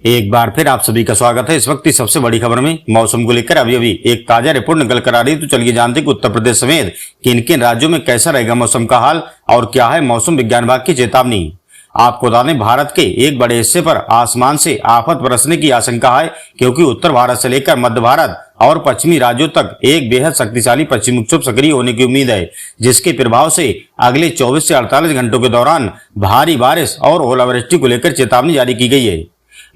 एक बार फिर आप सभी का स्वागत है। इस वक्त की सबसे बड़ी खबर में मौसम को लेकर अभी एक ताजा रिपोर्ट निकल कर आ रही है। तो चलिए जानते हैं कि उत्तर प्रदेश समेत किन किन राज्यों में कैसा रहेगा मौसम का हाल और क्या है मौसम विज्ञान विभाग की चेतावनी। आपको बता दें, भारत के एक बड़े हिस्से पर आसमान से आफत बरसने की आशंका है, क्योंकि उत्तर भारत से लेकर मध्य भारत और पश्चिमी राज्यों तक एक बेहद शक्तिशाली पश्चिमी विक्षोभ सक्रिय होने की उम्मीद है, जिसके प्रभाव से अगले 24 से 48 घंटों के दौरान भारी बारिश और ओलावृष्टि को लेकर चेतावनी जारी की गई है।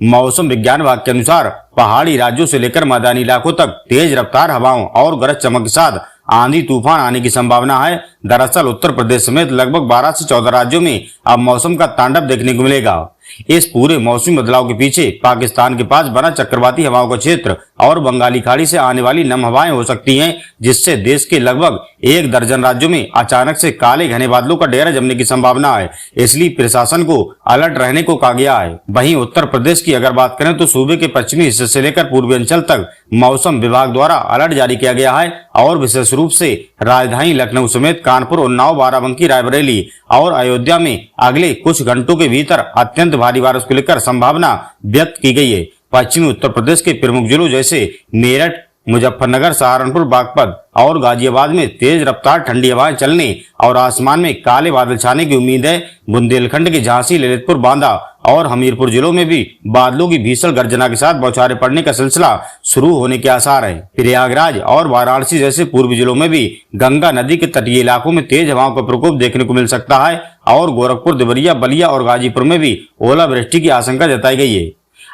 मौसम विज्ञान विभाग के अनुसार पहाड़ी राज्यों से लेकर मैदानी इलाकों तक तेज रफ्तार हवाओं और गरज चमक के साथ आंधी तूफान आने की संभावना है। दरअसल उत्तर प्रदेश समेत लगभग 12 से 14 राज्यों में अब मौसम का तांडव देखने को मिलेगा। इस पूरे मौसमी बदलाव के पीछे पाकिस्तान के पास बना चक्रवाती हवाओं का क्षेत्र और बंगाली खाड़ी से आने वाली नम हवाएं हो सकती हैं, जिससे देश के लगभग 1 दर्जन राज्यों में अचानक से काले घने बादलों का डेरा जमने की संभावना है। इसलिए प्रशासन को अलर्ट रहने को कहा गया है। वहीं उत्तर प्रदेश की अगर बात करें तो सूबे के पश्चिमी हिस्से से लेकर पूर्वी अंचल तक मौसम विभाग द्वारा अलर्ट जारी किया गया है और विशेष रूप से राजधानी लखनऊ समेत कानपुर, उन्नाव, बाराबंकी, रायबरेली और अयोध्या में अगले कुछ घंटों के भीतर अत्यंत भारी बारिश को लेकर संभावना व्यक्त की गई है। पश्चिमी उत्तर प्रदेश के प्रमुख जिलों जैसे मेरठ, मुजफ्फरनगर, सहारनपुर, बागपत और गाजियाबाद में तेज रफ्तार ठंडी हवाएं चलने और आसमान में काले बादल छाने की उम्मीद है। बुंदेलखंड के झांसी, ललितपुर, बांदा और हमीरपुर जिलों में भी बादलों की भीषण गर्जना के साथ बौछारें पड़ने का सिलसिला शुरू होने के आसार हैं। प्रयागराज और वाराणसी जैसे पूर्वी जिलों में भी गंगा नदी के तटीय इलाकों में तेज हवाओं का प्रकोप देखने को मिल सकता है और गोरखपुर, देवरिया, बलिया और गाजीपुर में भी ओलावृष्टि की आशंका जताई गई है।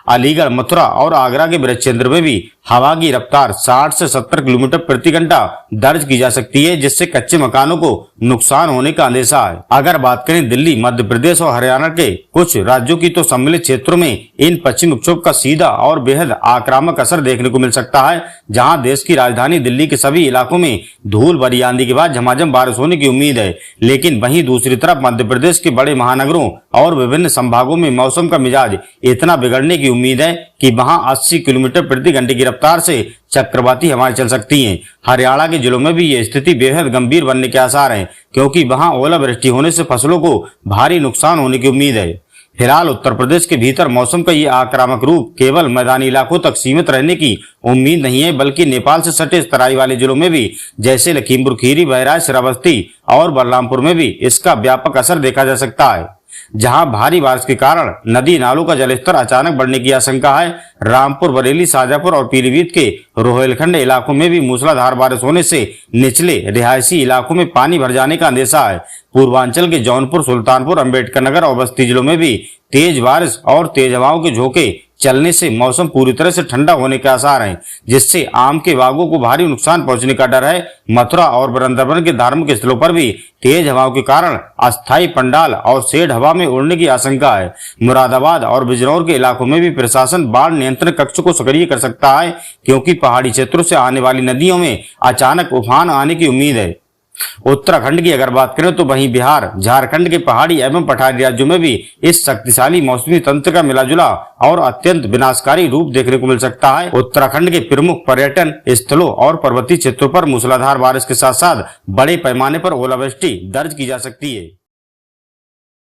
अलीगढ़, मथुरा और आगरा के ब्रज क्षेत्र में भी हवा की रफ्तार 60 से 70 किलोमीटर प्रति घंटा दर्ज की जा सकती है, जिससे कच्चे मकानों को नुकसान होने का अंदेशा है। अगर बात करें दिल्ली, मध्य प्रदेश और हरियाणा के कुछ राज्यों की, तो सम्मिलित क्षेत्रों में इन पश्चिमी विक्षोभ का सीधा और बेहद आक्रामक असर देखने को मिल सकता है, जहां देश की राजधानी दिल्ली के सभी इलाकों में धूल भरी आंधी के बाद झमाझम बारिश होने की उम्मीद है। लेकिन वहीं दूसरी तरफ मध्य प्रदेश के बड़े महानगरों और विभिन्न संभागों में मौसम का मिजाज इतना बिगड़ने की उम्मीद है कि वहां 80 किलोमीटर प्रति घंटे की रफ्तार से चक्रवाती हवाएं चल सकती हैं। हरियाणा के जिलों में भी ये स्थिति बेहद गंभीर बनने के आसार हैं, क्योंकि वहां ओलावृष्टि होने से फसलों को भारी नुकसान होने की उम्मीद है। फिलहाल उत्तर प्रदेश के भीतर मौसम का ये आक्रामक रूप केवल मैदानी इलाकों तक सीमित रहने की उम्मीद नहीं है, बल्कि नेपाल से सटे तराई वाले जिलों में भी, जैसे लखीमपुर खीरी, बहराइच, श्रावस्ती और बलरामपुर में भी इसका व्यापक असर देखा जा सकता है, जहां भारी बारिश के कारण नदी नालों का जलस्तर अचानक बढ़ने की आशंका है। रामपुर, बरेली, शाजापुर और पीलीभीत के रोहिलखंड इलाकों में भी मूसलाधार बारिश होने से निचले रिहायशी इलाकों में पानी भर जाने का अंदेशा है। पूर्वांचल के जौनपुर, सुल्तानपुर, अंबेडकर नगर और बस्ती जिलों में भी तेज बारिश और तेज हवाओं के झोंके चलने से मौसम पूरी तरह से ठंडा होने के आसार हैं, जिससे आम के बागों को भारी नुकसान पहुंचने का डर है। मथुरा और वृंदावन के धार्मिक स्थलों पर भी तेज हवाओं के कारण अस्थायी पंडाल और शेड हवा में उड़ने की आशंका है। मुरादाबाद और बिजनौर के इलाकों में भी प्रशासन बाढ़ नियंत्रण कक्ष को सक्रिय कर सकता है, क्योंकि पहाड़ी क्षेत्रों से आने वाली नदियों में अचानक उफान आने की उम्मीद है। उत्तराखंड की अगर बात करें तो वहीं बिहार, झारखंड के पहाड़ी एवं पठारी राज्यों में भी इस शक्तिशाली मौसमी तंत्र का मिलाजुला और अत्यंत विनाशकारी रूप देखने को मिल सकता है। उत्तराखंड के प्रमुख पर्यटन स्थलों और पर्वतीय क्षेत्रों पर मूसलाधार बारिश के साथ साथ बड़े पैमाने पर ओलावृष्टि दर्ज की जा सकती है।